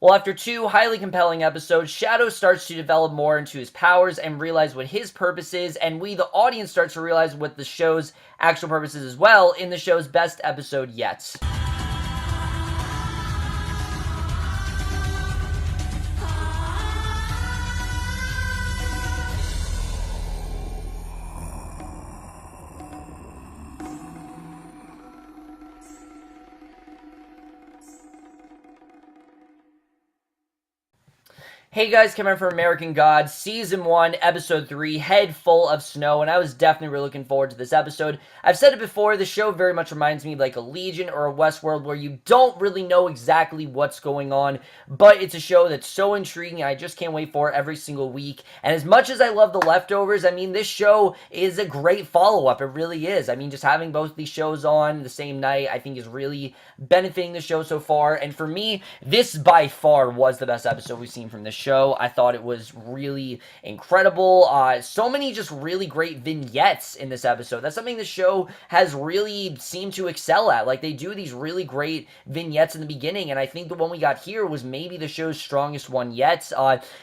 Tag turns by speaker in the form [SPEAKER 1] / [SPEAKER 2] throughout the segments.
[SPEAKER 1] Well, after two highly compelling episodes, Shadow starts to develop more into his powers and realize what his purpose is, and we, the audience, start to realize what the show's actual purpose is as well in the show's best episode yet. Hey guys, coming from American Gods, Season 1, Episode 3, Head Full of Snow, and I was definitely really looking forward to this episode. I've said it before, the show very much reminds me of like a Legion or a Westworld where you don't really know exactly what's going on, but it's a show that's so intriguing, I just can't wait for it every single week. And as much as I love The Leftovers, I mean, this show is a great follow-up, it really is. I mean, just having both these shows on the same night, I think is really benefiting the show so far, and for me, this by far was the best episode we've seen from this show. I thought it was really incredible. So many just really great vignettes in this episode. That's something the show has really seemed to excel at. Like, they do these really great vignettes in the beginning, and I think the one we got here was maybe the show's strongest one yet.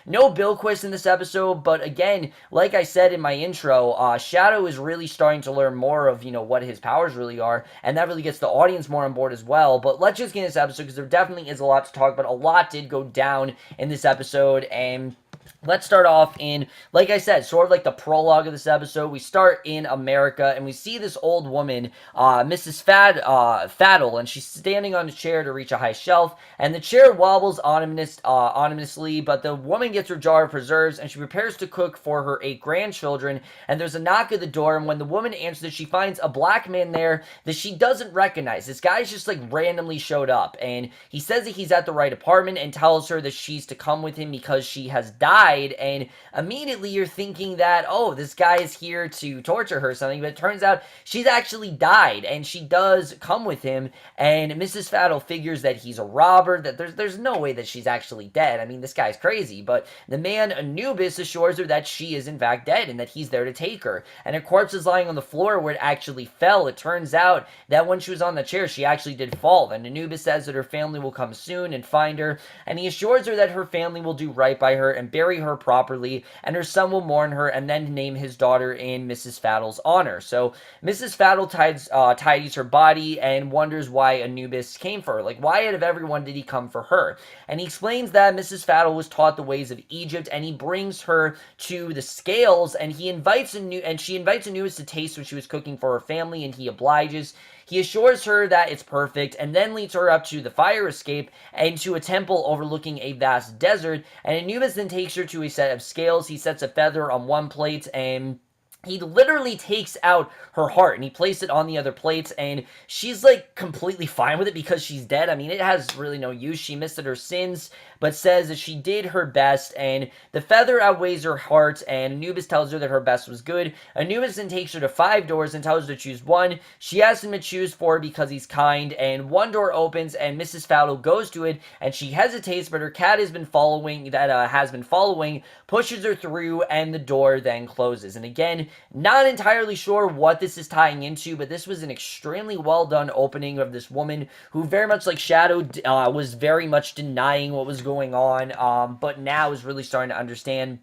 [SPEAKER 1] No Bilquist in this episode, but again, like I said in my intro, Shadow is really starting to learn more of, what his powers really are, and that really gets the audience more on board as well. But let's just get into this episode, because there definitely is a lot to talk about. A lot did go down in this episode, and let's start off in, like I said, sort of like the prologue of this episode. We start in America, and we see this old woman, Mrs. Faddle, and she's standing on a chair to reach a high shelf, and the chair wobbles ominously, but the woman gets her jar of preserves, and she prepares to cook for her 8 grandchildren, and there's a knock at the door, and when the woman answers, she finds a black man there that she doesn't recognize. This guy's just, like, randomly showed up, and he says that he's at the right apartment and tells her that she's to come with him because she has died, and immediately you're thinking that, oh, this guy is here to torture her or something, but it turns out she's actually died, and she does come with him, and Mrs. Faddle figures that he's a robber, that there's no way that she's actually dead. I mean, this guy's crazy, but the man Anubis assures her that she is in fact dead, and that he's there to take her, and her corpse is lying on the floor where it actually fell. It turns out that when she was on the chair, she actually did fall, and Anubis says that her family will come soon and find her, and he assures her that her family will do right by her and bury her properly, and her son will mourn her and then name his daughter in Mrs. Faddle's honor. So Mrs. Faddle tidies her body and wonders why Anubis came for her. Like, why out of everyone did he come for her? And he explains that Mrs. Faddle was taught the ways of Egypt, and he brings her to the scales, and she invites Anubis to taste what she was cooking for her family, and he obliges. He assures her that it's perfect, and then leads her up to the fire escape and to a temple overlooking a vast desert, and Anubis then takes her to a set of scales. He sets a feather on one plate, and he literally takes out her heart, and he places it on the other plates, and she's, like, completely fine with it because she's dead. I mean, it has really no use. She missed her sins, but says that she did her best, and the feather outweighs her heart, and Anubis tells her that her best was good. Anubis then takes her to 5 doors and tells her to choose one. She asks him to choose 4 because he's kind, and one door opens, and Mrs. Faddle goes to it, and she hesitates, but her cat has been following, pushes her through, and the door then closes. And again, not entirely sure what this is tying into, but this was an extremely well done opening of this woman who, very much like Shadow, was very much denying what was going on, but now is really starting to understand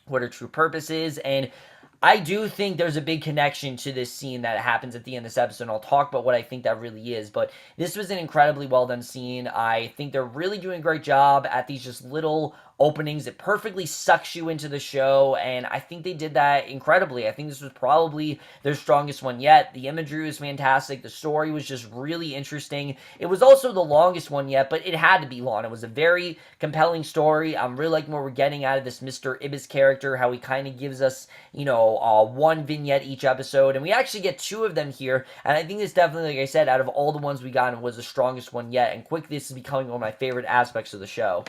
[SPEAKER 1] what her true purpose is. And I do think there's a big connection to this scene that happens at the end of this episode, and I'll talk about what I think that really is, but this was an incredibly well done scene. I think they're really doing a great job at these just little openings. It perfectly sucks you into the show, and I think they did that incredibly. I think this was probably their strongest one yet. The imagery was fantastic. The story was just really interesting. It was also the longest one yet, but it had to be long. It was a very compelling story. I'm really liking what we're getting out of this Mr. Ibis character, how he kind of gives us, one vignette each episode, and we actually get 2 of them here, and I think this definitely, like I said, out of all the ones we got, was the strongest one yet, and quickly this is becoming one of my favorite aspects of the show.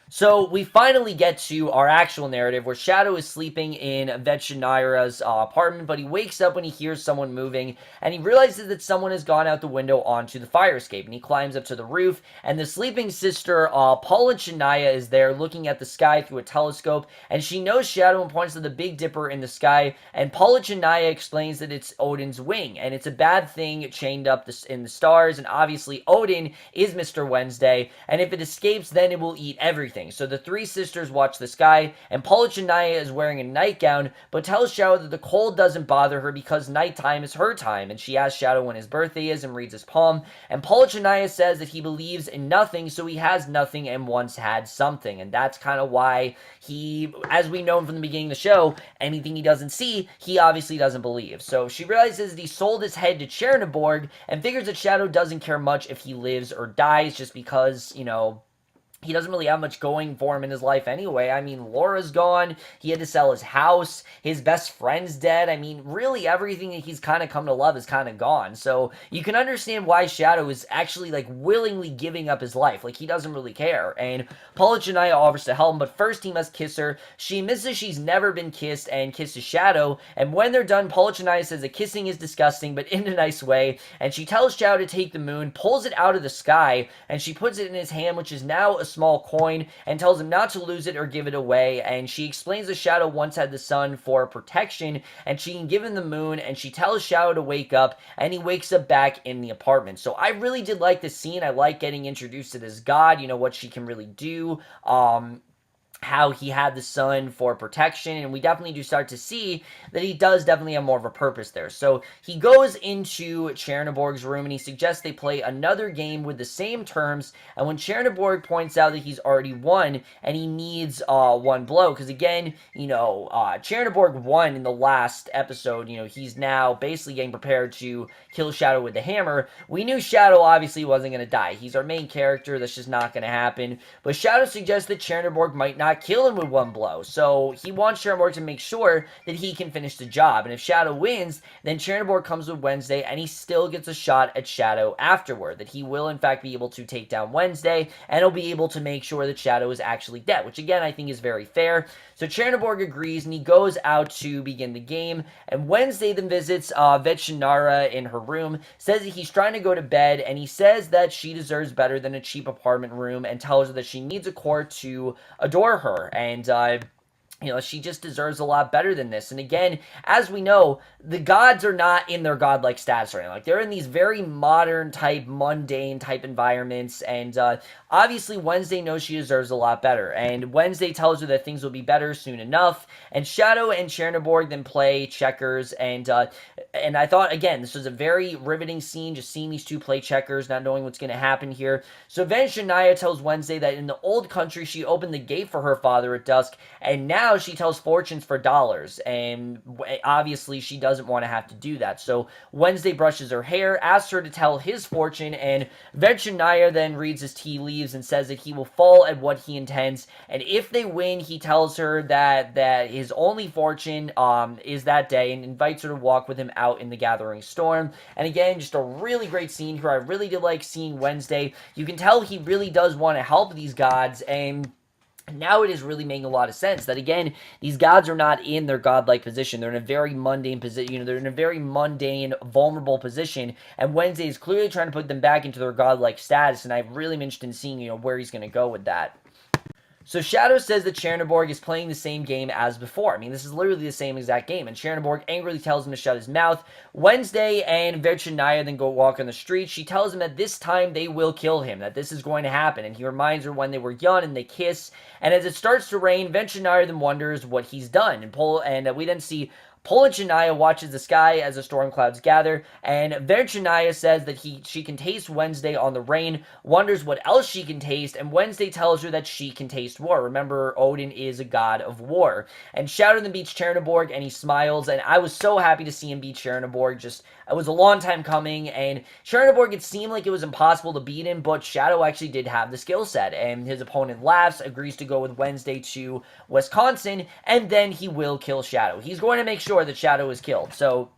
[SPEAKER 1] So we finally get to our actual narrative where Shadow is sleeping in Vetchinira's apartment, but he wakes up when he hears someone moving, and he realizes that someone has gone out the window onto the fire escape, and he climbs up to the roof, and the sleeping sister, Paula Chania, is there looking at the sky through a telescope, and she knows Shadow and points to the Big Dipper in the sky, and Paula Chania explains that it's Odin's wing, and it's a bad thing chained up in the stars, and obviously Odin is Mr. Wednesday, and if it escapes, then it will eat everything. So the three sisters watch the sky, and Paula Chania is wearing a nightgown, but tells Shadow that the cold doesn't bother her because nighttime is her time, and she asks Shadow when his birthday is and reads his palm, and Paula Chania says that he believes in nothing, so he has nothing and once had something, and that's kind of why he, as we know from the beginning of the show, anything he doesn't see, he obviously doesn't believe. So she realizes that he sold his head to Czernebourg, and figures that Shadow doesn't care much if he lives or dies, just because, you know, he doesn't really have much going for him in his life anyway. I mean, Laura's gone. He had to sell his house. His best friend's dead. I mean, really everything that he's kind of come to love is kind of gone. So you can understand why Shadow is actually, like, willingly giving up his life. Like, he doesn't really care. And Paula Chania offers to help him, but first he must kiss her. She admits she's never been kissed and kisses Shadow. And when they're done, Paula Chania says that kissing is disgusting, but in a nice way. And she tells Shadow to take the moon, pulls it out of the sky, and she puts it in his hand, which is now a small coin, and tells him not to lose it or give it away. And she explains that Shadow once had the sun for protection, and she can give him the moon, and she tells Shadow to wake up, and he wakes up back in the apartment. So I really did like this scene. I like getting introduced to this god, you know, what she can really do, how he had the sun for protection, and we definitely do start to see that he does definitely have more of a purpose there. So he goes into Czernebourg's room, and he suggests they play another game with the same terms, and when Czernebourg points out that he's already won, and he needs one blow, because again, you know, Czernebourg won in the last episode, you know, he's now basically getting prepared to kill Shadow with the hammer. We knew Shadow obviously wasn't going to die. He's our main character, that's just not going to happen, but Shadow suggests that Czernebourg might not kill him with one blow. So he wants Czernebourg to make sure that he can finish the job. And if Shadow wins, then Czernebourg comes with Wednesday, and he still gets a shot at Shadow afterward. That he will, in fact, be able to take down Wednesday, and he'll be able to make sure that Shadow is actually dead, which, again, I think is very fair. So Czernebourg agrees, and he goes out to begin the game. And Wednesday then visits Vetchinira in her room, says that he's trying to go to bed, and he says that she deserves better than a cheap apartment room, and tells her that she needs a court to adore her, and you know, she just deserves a lot better than this. And again, as we know, the gods are not in their godlike status right now. Like, they're in these very modern type, mundane type environments, and obviously Wednesday knows she deserves a lot better, and Wednesday tells her that things will be better soon enough, and Shadow and Czernebourg then play checkers, and I thought, again, this was a very riveting scene, just seeing these two play checkers, not knowing what's going to happen here. So then Shania tells Wednesday that in the old country, she opened the gate for her father at dusk, and now she tells fortunes for dollars, and obviously she doesn't want to have to do that. So Wednesday brushes her hair, asks her to tell his fortune, and Vetchinira then reads his tea leaves and says that he will fall at what he intends, and if they win, he tells her that his only fortune is that day, and invites her to walk with him out in the gathering storm. And again, just a really great scene here. I really did like seeing Wednesday. You can tell he really does want to help these gods, and now it is really making a lot of sense that, again, these gods are not in their godlike position. They're in a very mundane position. You know, they're in a very mundane, vulnerable position, and Wednesday is clearly trying to put them back into their godlike status, and I'm really interested in seeing, you know, where he's going to go with that. So Shadow says that Czernebourg is playing the same game as before. I mean, this is literally the same exact game. And Czernebourg angrily tells him to shut his mouth. Wednesday and Vetchinira then go walk on the street. She tells him that this time they will kill him, that this is going to happen. And he reminds her when they were young and they kiss. And as it starts to rain, Vetchinira then wonders what he's done. And we then see Paula Chania watches the sky as the storm clouds gather, and Vetchinira says that she can taste Wednesday on the rain, wonders what else she can taste, and Wednesday tells her that she can taste war. Remember, Odin is a god of war. And Shadow then beats Czernebourg, and he smiles, and I was so happy to see him beat Czernebourg. Just, it was a long time coming, and Czernebourg, it seemed like it was impossible to beat him, but Shadow actually did have the skill set, and his opponent laughs, agrees to go with Wednesday to Wisconsin, and then he will kill Shadow. He's going to make sure that Shadow is killed. So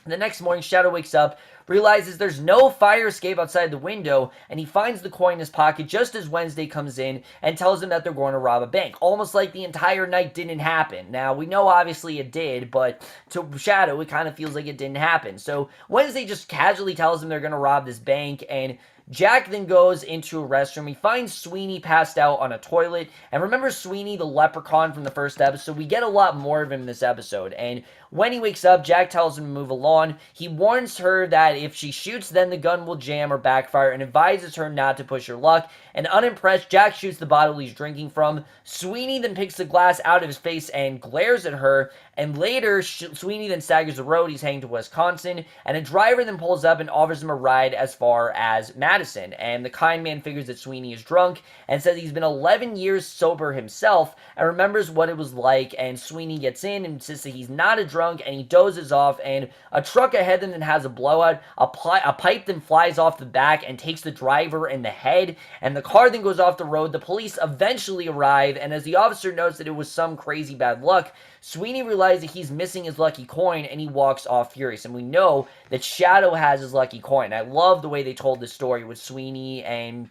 [SPEAKER 1] The next morning, Shadow wakes up, realizes there's no fire escape outside the window, and he finds the coin in his pocket just as Wednesday comes in and tells him that they're going to rob a bank. Almost like the entire night didn't happen. Now, we know obviously it did, but to Shadow, it kind of feels like it didn't happen. So Wednesday just casually tells him they're going to rob this bank, and Jack then goes into a restroom. He finds Sweeney passed out on a toilet. And remember Sweeney, the leprechaun from the first episode? We get a lot more of him in this episode. And when he wakes up, Jack tells him to move along. He warns her that if she shoots, then the gun will jam or backfire, and advises her not to push her luck. And unimpressed, Jack shoots the bottle he's drinking from. Sweeney then picks the glass out of his face and glares at her. And later, Sweeney then staggers the road. He's heading to Wisconsin. And a driver then pulls up and offers him a ride as far as Madison. And the kind man figures that Sweeney is drunk and says he's been 11 years sober himself and remembers what it was like. And Sweeney gets in and insists that he's not a drunk, and he dozes off. And a truck ahead of them then has a blowout. A pipe then flies off the back and takes the driver in the head. And the car then goes off the road. The police eventually arrive. And as the officer notes that it was some crazy bad luck, Sweeney realizes that he's missing his lucky coin, and he walks off furious. And we know that Shadow has his lucky coin. I love the way they told the story with Sweeney and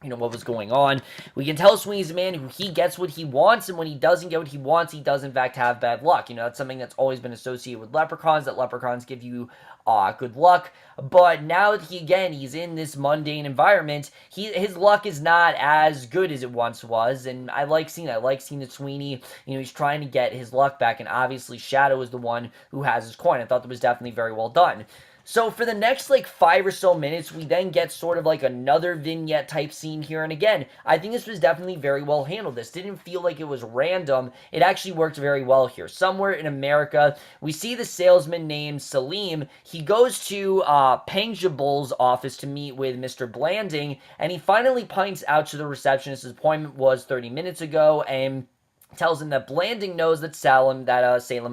[SPEAKER 1] what was going on. We can tell Sweeney's a man who he gets what he wants, and when he doesn't get what he wants, he does in fact have bad luck. That's something that's always been associated with leprechauns, that leprechauns give you good luck. But now that he's in this mundane environment, his luck is not as good as it once was, and I like seeing that. I like seeing that Sweeney, he's trying to get his luck back, and obviously Shadow is the one who has his coin. I thought that was definitely very well done. So for the next 5 or so minutes, we then get sort of another vignette type scene here. And again, I think this was definitely very well handled. This didn't feel like it was random. It actually worked very well here. Somewhere in America, we see the salesman named Salim. He goes to Penjabul's office to meet with Mr. Blanding, and he finally points out to the receptionist his appointment was 30 minutes ago, and tells him that Blanding knows that Salim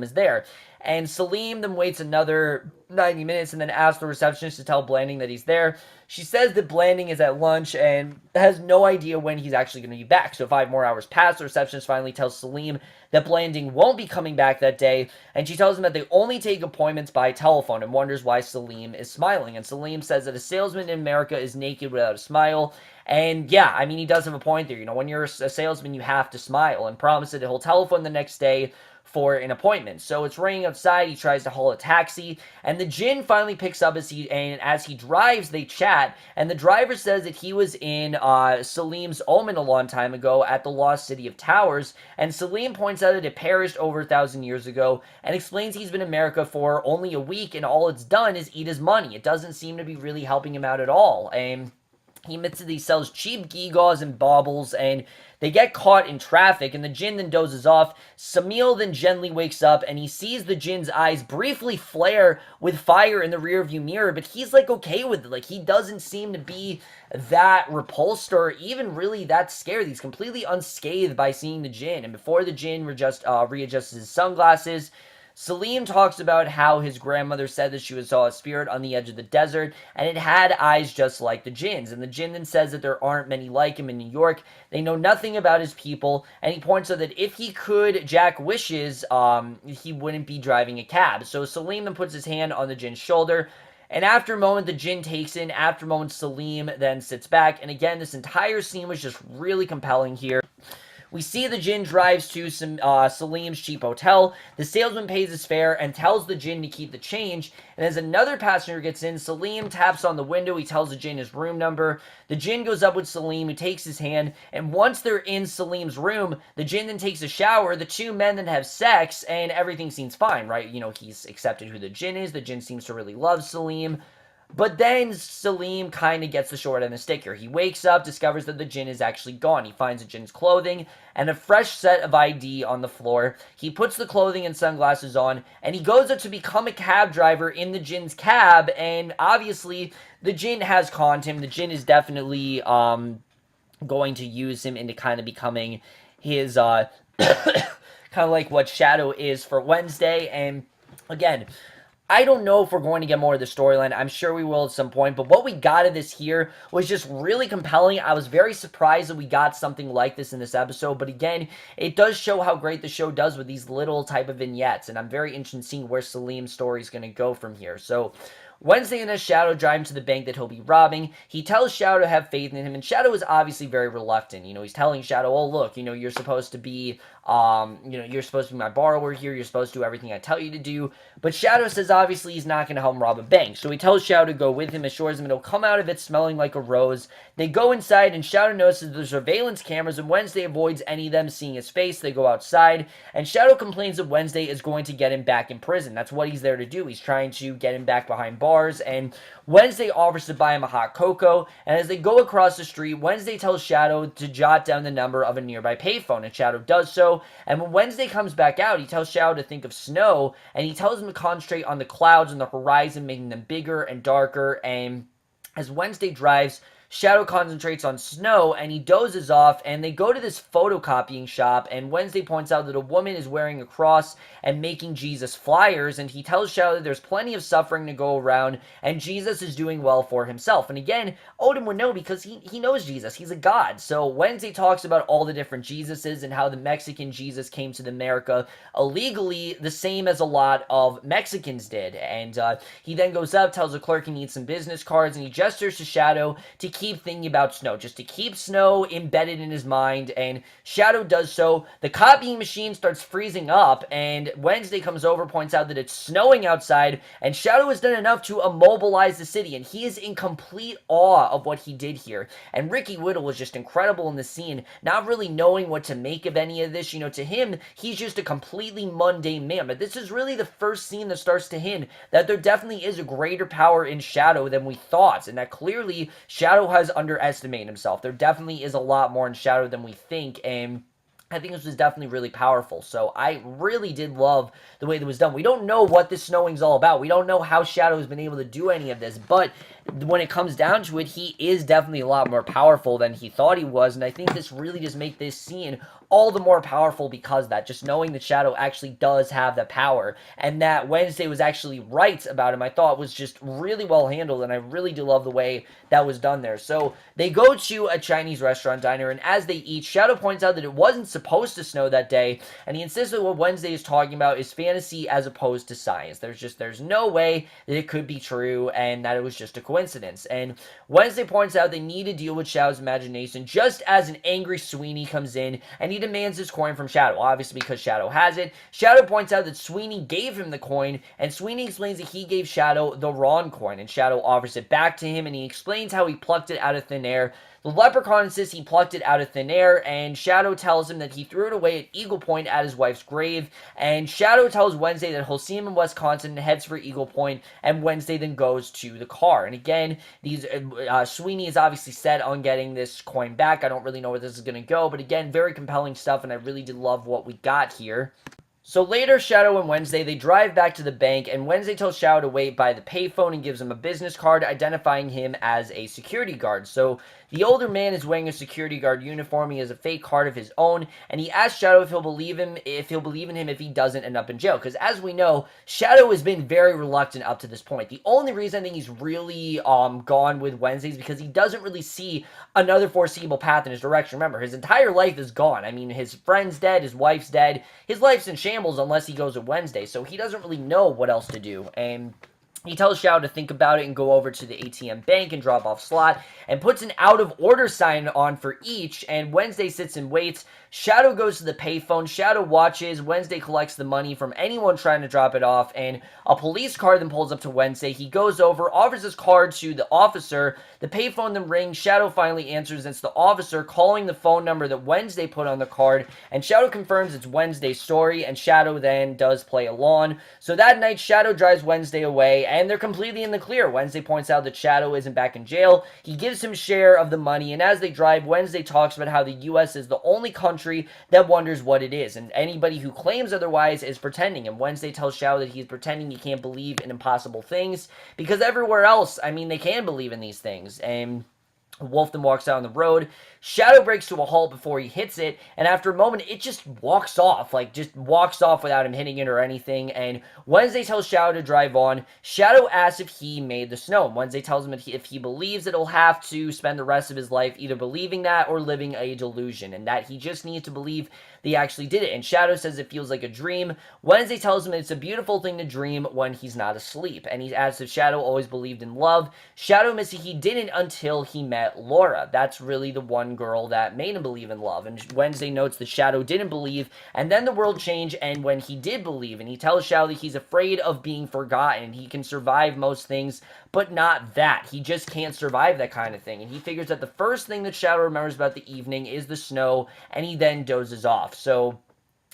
[SPEAKER 1] is there. And Salim then waits another 90 minutes and then asks the receptionist to tell Blanding that he's there. She says that Blanding is at lunch and has no idea when he's actually going to be back. So 5 more hours pass. The receptionist finally tells Salim that Blanding won't be coming back that day. And she tells him that they only take appointments by telephone, and wonders why Salim is smiling. And Salim says that a salesman in America is naked without a smile. And yeah, he does have a point there. When you're a salesman, you have to smile, and promises that he'll telephone the next day for an appointment. So it's raining outside. He tries to haul a taxi, and the djinn finally picks up as he drives. They chat, and the driver says that he was in Salim's omen a long time ago at the lost city of Towers, and Salim points out that it perished over 1,000 years ago, and explains he's been in America for only a week, and all it's done is eat his money. It doesn't seem to be really helping him out at all. And he admits that he sells cheap gewgaws and baubles, and they get caught in traffic, and the djinn then dozes off. Samil then gently wakes up, and he sees the djinn's eyes briefly flare with fire in the rearview mirror, but he's okay with it. He doesn't seem to be that repulsed or even really that scared. He's completely unscathed by seeing the djinn. And before the djinn readjusts his sunglasses, Salim talks about how his grandmother said that she saw a spirit on the edge of the desert, and it had eyes just like the djinn's. And the djinn then says that there aren't many like him in New York. They know nothing about his people, and he points out that if he could jack wishes, he wouldn't be driving a cab. So Salim then puts his hand on the djinn's shoulder, and after a moment, the djinn takes in. After a moment, Salim then sits back. And again, this entire scene was just really compelling here. We see the djinn drives to Salim's cheap hotel. The salesman pays his fare and tells the djinn to keep the change. And as another passenger gets in, Salim taps on the window. He tells the djinn his room number. The djinn goes up with Salim, who takes his hand. And once they're in Salim's room, the djinn then takes a shower. The two men then have sex, and everything seems fine, right? He's accepted who the djinn is. The djinn seems to really love Salim. But then Salim kind of gets the short end of the stick here. He wakes up, discovers that the djinn is actually gone. He finds the djinn's clothing and a fresh set of ID on the floor. He puts the clothing and sunglasses on, and he goes up to become a cab driver in the djinn's cab. And obviously, the djinn has conned him. The djinn is definitely going to use him into kind of becoming his kind of like what Shadow is for Wednesday. And again, I don't know if we're going to get more of the storyline. I'm sure we will at some point, but what we got of this here was just really compelling. I was very surprised that we got something like this in this episode, but again, it does show how great the show does with these little type of vignettes, and I'm very interested in seeing where Salim's story is going to go from here. So Wednesday and Shadow drive him to the bank that he'll be robbing. He tells Shadow to have faith in him, and Shadow is obviously very reluctant. He's telling Shadow, oh, look, you're supposed to be, you're supposed to be my borrower here. You're supposed to do everything I tell you to do. But Shadow says, obviously, he's not going to help him rob a bank. So he tells Shadow to go with him, assures him it'll come out of it smelling like a rose. They go inside, and Shadow notices the surveillance cameras, and Wednesday avoids any of them seeing his face. They go outside, and Shadow complains that Wednesday is going to get him back in prison. That's what he's there to do. He's trying to get him back behind bars, and Wednesday offers to buy him a hot cocoa, and as they go across the street, Wednesday tells Shadow to jot down the number of a nearby payphone, and Shadow does so, and when Wednesday comes back out, he tells Shadow to think of snow, and he tells him to concentrate on the clouds on the horizon, making them bigger and darker, and as Wednesday drives, Shadow concentrates on snow, and he dozes off, and they go to this photocopying shop, and Wednesday points out that a woman is wearing a cross and making Jesus flyers, and he tells Shadow that there's plenty of suffering to go around, and Jesus is doing well for himself. And again, Odin would know because he knows Jesus. He's a god. So Wednesday talks about all the different Jesuses and how the Mexican Jesus came to America illegally, the same as a lot of Mexicans did. And he then goes up, tells the clerk he needs some business cards, and he gestures to Shadow to keep thinking about snow, just to keep snow embedded in his mind, and Shadow does so. The copying machine starts freezing up, and Wednesday comes over, points out that it's snowing outside, and Shadow has done enough to immobilize the city, and he is in complete awe of what he did here. And Ricky Whittle was just incredible in the scene, not really knowing what to make of any of this. To him, he's just a completely mundane man, but this is really the first scene that starts to hint that there definitely is a greater power in Shadow than we thought, and that clearly Shadow has underestimated himself. There definitely is a lot more in Shadow than we think, and I think this was definitely really powerful. So I really did love the way that was done. We don't know what this snowing's all about. We don't know how Shadow has been able to do any of this, but when it comes down to it, he is definitely a lot more powerful than he thought he was, and I think this really just makes this scene all the more powerful because of that. Just knowing that Shadow actually does have the power, and that Wednesday was actually right about him, I thought was just really well handled, and I really do love the way that was done there. So they go to a Chinese restaurant diner, and as they eat, Shadow points out that it wasn't supposed to snow that day, and he insists that what Wednesday is talking about is fantasy as opposed to science. There's no way that it could be true, and that it was just a coincidence. And Wednesday points out they need to deal with Shadow's imagination just as an angry Sweeney comes in, and he demands his coin from Shadow, obviously because Shadow has it. Shadow points out that Sweeney gave him the coin, and Sweeney explains that he gave Shadow the wrong coin, and Shadow offers it back to him, and he explains how he plucked it out of thin air. The leprechaun insists he plucked it out of thin air, and Shadow tells him that he threw it away at Eagle Point at his wife's grave, and Shadow tells Wednesday that he'll see him in Wisconsin and heads for Eagle Point, and Wednesday then goes to the car. And again, Sweeney is obviously set on getting this coin back. I don't really know where this is going to go, but again, very compelling stuff, and I really did love what we got here. So later, Shadow and Wednesday, they drive back to the bank, and Wednesday tells Shadow to wait by the payphone and gives him a business card identifying him as a security guard. So the older man is wearing a security guard uniform. He has a fake card of his own, and he asks Shadow if he'll believe in him if he doesn't end up in jail. Because as we know, Shadow has been very reluctant up to this point. The only reason I think he's really gone with Wednesday is because he doesn't really see another foreseeable path in his direction. Remember, his entire life is gone. I mean, his friend's dead, his wife's dead, his life's in shambles unless he goes with Wednesday, so he doesn't really know what else to do. And he tells Shadow to think about it and go over to the ATM bank and drop off slot, and puts an out of order sign on for each, and Wednesday sits and waits. Shadow goes to the payphone. Shadow watches. Wednesday collects the money from anyone trying to drop it off, and a police car then pulls up to Wednesday. He goes over, offers his card to the officer. The payphone then rings. Shadow finally answers. It's the officer calling the phone number that Wednesday put on the card, and Shadow confirms it's Wednesday's story, and Shadow then does play along. So that night, Shadow drives Wednesday away, and they're completely in the clear. Wednesday points out that Shadow isn't back in jail. He gives him share of the money, and as they drive, Wednesday talks about how the U.S. is the only country that wonders what it is, and anybody who claims otherwise is pretending. And Wednesday tells Shadow that he's pretending he can't believe in impossible things, because everywhere else, I mean, they can believe in these things. And Wolf then walks out on the road. Shadow breaks to a halt before he hits it, and after a moment, it just walks off. Like, just walks off without him hitting it or anything, and Wednesday tells Shadow to drive on. Shadow asks if he made the snow. Wednesday tells him if he believes that he'll have to spend the rest of his life either believing that or living a delusion, and that he just needs to believe that he actually did it. And Shadow says it feels like a dream. Wednesday tells him it's a beautiful thing to dream when he's not asleep, and he asks if Shadow always believed in love. Shadow admits he didn't until he met Laura. That's really the one girl that made him believe in love. And Wednesday notes that Shadow didn't believe, and then the world changed, and when he did believe, and he tells Shadow that he's afraid of being forgotten, he can survive most things, but not that. He just can't survive that kind of thing. And he figures that the first thing that Shadow remembers about the evening is the snow, and he then dozes off. So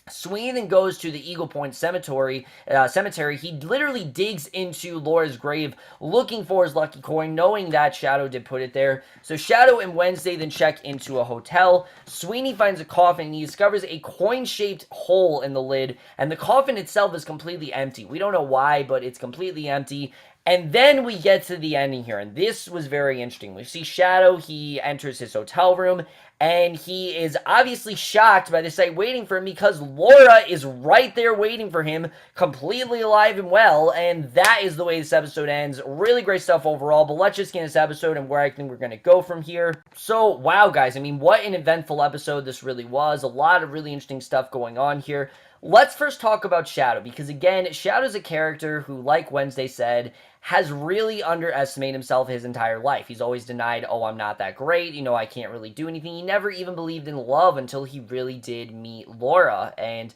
[SPEAKER 1] Sweeney then goes to the Eagle Point cemetery. He literally digs into Laura's grave looking for his lucky coin, knowing that Shadow did put it there. So Shadow and Wednesday then check into a hotel. Sweeney finds a coffin, and he discovers a coin-shaped hole in the lid, and the coffin itself is completely empty. We don't know why, but it's completely empty. And then we get to the ending here, and this was very interesting. We see Shadow, he enters his hotel room, and he is obviously shocked by the sight waiting for him because Laura is right there waiting for him, completely alive and well, and that is the way this episode ends. Really great stuff overall, but let's just get into this episode and where I think we're going to go from here. So, wow, guys, I mean, what an eventful episode this really was. A lot of really interesting stuff going on here. Let's first talk about Shadow, because again, Shadow's a character who, like Wednesday said, has really underestimated himself his entire life. He's always denied, oh, I'm not that great, you know, I can't really do anything. He never even believed in love until he really did meet Laura, and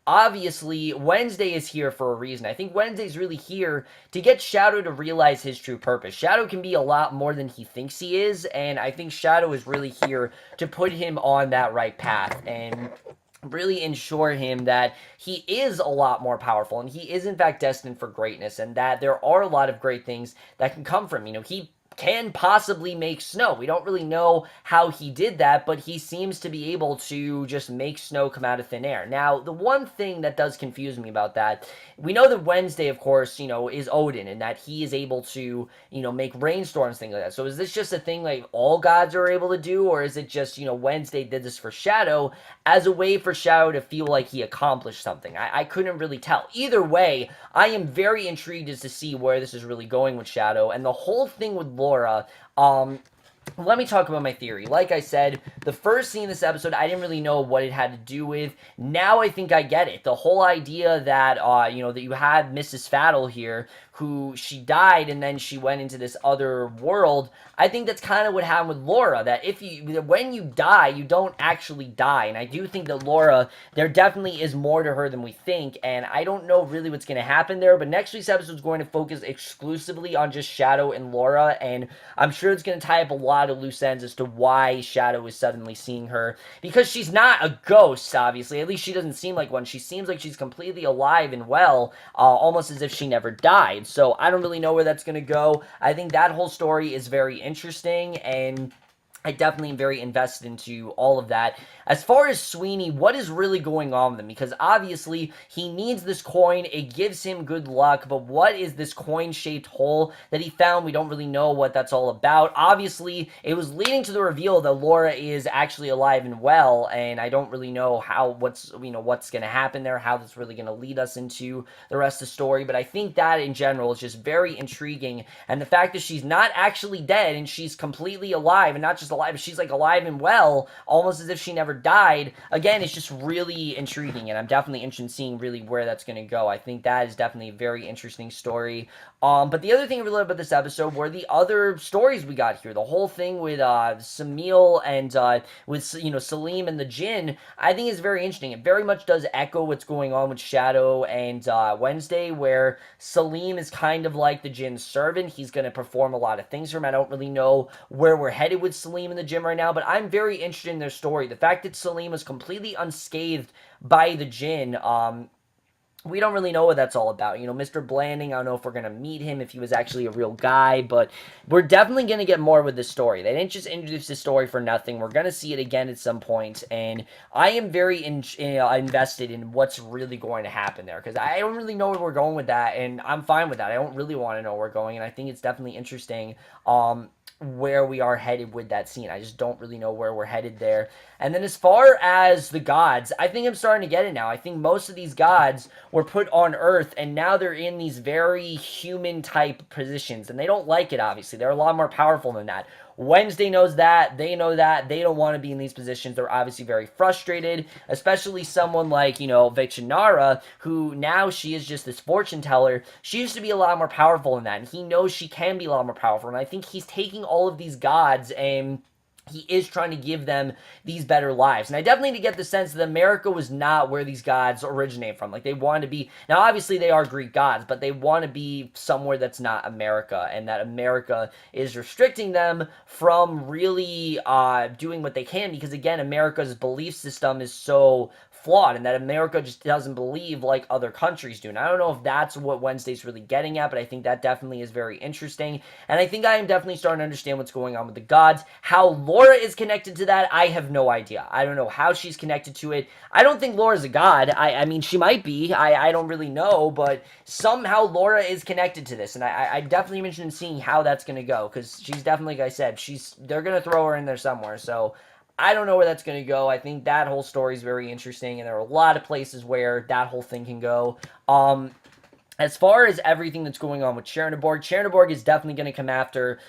[SPEAKER 1] obviously, Wednesday is here for a reason. I think Wednesday's really here to get Shadow to realize his true purpose. Shadow can be a lot more than he thinks he is, and I think Shadow is really here to put him on that right path, and really ensure him that he is a lot more powerful, and he is in fact destined for greatness, and that there are a lot of great things that can come from him. You know, he can possibly make snow. We don't really know how he did that, but he seems to be able to just make snow come out of thin air. Now, the one thing that does confuse me about that, we know that Wednesday, of course, you know, is Odin, and that he is able to, you know, make rainstorms, things like that. So is this just a thing like all gods are able to do, or is it just, you know, Wednesday did this for Shadow as a way for Shadow to feel like he accomplished something? I couldn't really tell. Either way, I am very intrigued as to see where this is really going with Shadow, and the whole thing with Laura. Let me talk about my theory. Like I said, the first scene in this episode, I didn't really know what it had to do with. Now I think I get it. The whole idea that, you know, that you had Mrs. Faddle here, who she died and then she went into this other world. I think that's kind of what happened with Laura, that when you die, you don't actually die. And I do think that Laura, there definitely is more to her than we think, and I don't know really what's going to happen there, but next week's episode is going to focus exclusively on just Shadow and Laura, and I'm sure it's going to tie up a lot of loose ends as to why Shadow is suddenly seeing her, because she's not a ghost, obviously. At least she doesn't seem like one. She seems like she's completely alive and well, almost as if she never died. So I don't really know where that's going to go. I think that whole story is very interesting, and I definitely am very invested into all of that. As far as Sweeney, what is really going on with him? Because obviously, he needs this coin. It gives him good luck. But what is this coin-shaped hole that he found? We don't really know what that's all about. Obviously, it was leading to the reveal that Laura is actually alive and well. And I don't really know what's going to happen there, how that's really going to lead us into the rest of the story. But I think that, in general, is just very intriguing. And the fact that she's not actually dead and she's completely alive, and not just alive, but she's like alive and well, almost as if she never died. Again, it's just really intriguing, and I'm definitely interested in seeing really where that's going to go. I think that is definitely a very interesting story. But the other thing I really loved about this episode were the other stories we got here. The whole thing with Samil and with, you know, Salim and the Jinn, I think is very interesting. It very much does echo what's going on with Shadow and Wednesday, where Salim is kind of like the Jinn's servant. He's going to perform a lot of things for him. I don't really know where we're headed with Salim and the Jinn right now, but I'm very interested in their story. The fact that Salim was completely unscathed by the Jinn, we don't really know what that's all about. You know, Mr. Blanding, I don't know if we're going to meet him, if he was actually a real guy, but we're definitely going to get more with this story. They didn't just introduce this story for nothing. We're going to see it again at some point, and I am very invested in what's really going to happen there, because I don't really know where we're going with that, and I'm fine with that. I don't really want to know where we're going, and I think it's definitely interesting. where we are headed with that scene. I just don't really know where we're headed there. And then as far as the gods, I think I'm starting to get it now. I think most of these gods were put on Earth, and now they're in these very human-type positions, and they don't like it, obviously. They're a lot more powerful than that. Wednesday knows that. They know that. They don't want to be in these positions. They're obviously very frustrated, especially someone like, Vichinara, who now she is just this fortune teller. She used to be a lot more powerful than that, and he knows she can be a lot more powerful, and I think he's taking all of these gods and he is trying to give them these better lives. And I definitely get the sense that America was not where these gods originate from. Like, they want to be... Now, obviously, they are Greek gods, but they want to be somewhere that's not America, and that America is restricting them from really doing what they can, because, again, America's belief system is so flawed, and that America just doesn't believe like other countries do. And I don't know if that's what Wednesday's really getting at, but I think that definitely is very interesting. And I think I am definitely starting to understand what's going on with the gods. How Laura is connected to that, I have no idea. I don't know how she's connected to it. I don't think Laura's a god. I mean, she might be. I don't really know, but somehow Laura is connected to this. And I'm definitely interested in seeing how that's going to go, because she's definitely, like I said, they're going to throw her in there somewhere. So I don't know where that's going to go. I think that whole story is very interesting, and there are a lot of places where that whole thing can go. As far as everything that's going on with Czernebourg is definitely going to come after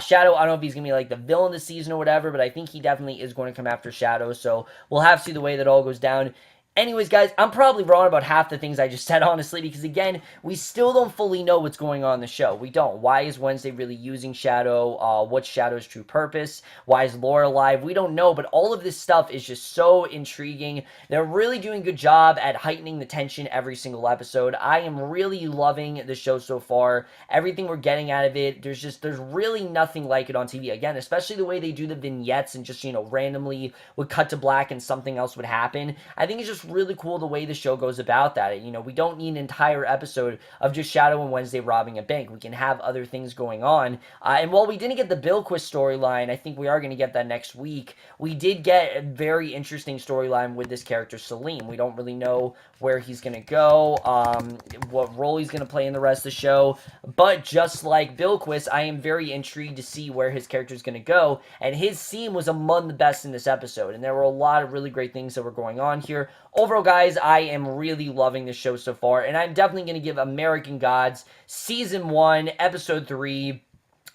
[SPEAKER 1] Shadow. I don't know if he's going to be like the villain this season or whatever, but I think he definitely is going to come after Shadow, so we'll have to see the way that all goes down. Anyways, guys, I'm probably wrong about half the things I just said, honestly, because, again, we still don't fully know what's going on in the show. We don't. Why is Wednesday really using Shadow? What's Shadow's true purpose? Why is Laura alive? We don't know, but all of this stuff is just so intriguing. They're really doing a good job at heightening the tension every single episode. I am really loving the show so far. Everything we're getting out of it, there's really nothing like it on TV. Again, especially the way they do the vignettes and just, randomly would cut to black and something else would happen. I think it's just really cool the way the show goes about that. We don't need an entire episode of just Shadow and Wednesday robbing a bank. We can have other things going on. And while we didn't get the Bilquist storyline, I think we are going to get that next week. We did get a very interesting storyline with this character, Salim. We don't really know where he's going to go, what role he's going to play in the rest of the show. But just like Bilquist, I am very intrigued to see where his character is going to go. And his scene was among the best in this episode. And there were a lot of really great things that were going on here. Overall, guys, I am really loving this show so far, and I'm definitely going to give American Gods Season 1, Episode 3,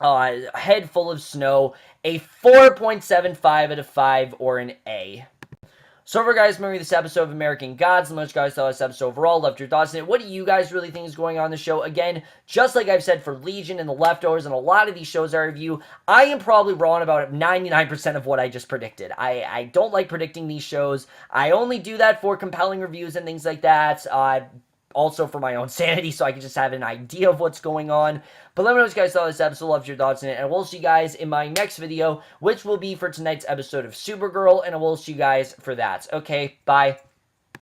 [SPEAKER 1] Head Full of Snow, a 4.75 out of 5, or an A. So overall, guys, remember this episode of American Gods. Let me know what you guys thought of this episode overall. Left your thoughts on it. What do you guys really think is going on in the show? Again, just like I've said for Legion and The Leftovers and a lot of these shows I review, I am probably wrong about 99% of what I just predicted. I don't like predicting these shows. I only do that for compelling reviews and things like that. Also for my own sanity, so I can just have an idea of what's going on. But let me know what you guys thought of this episode. Love your thoughts on it. And we'll see you guys in my next video, which will be for tonight's episode of Supergirl. And I will see you guys for that. Okay, bye.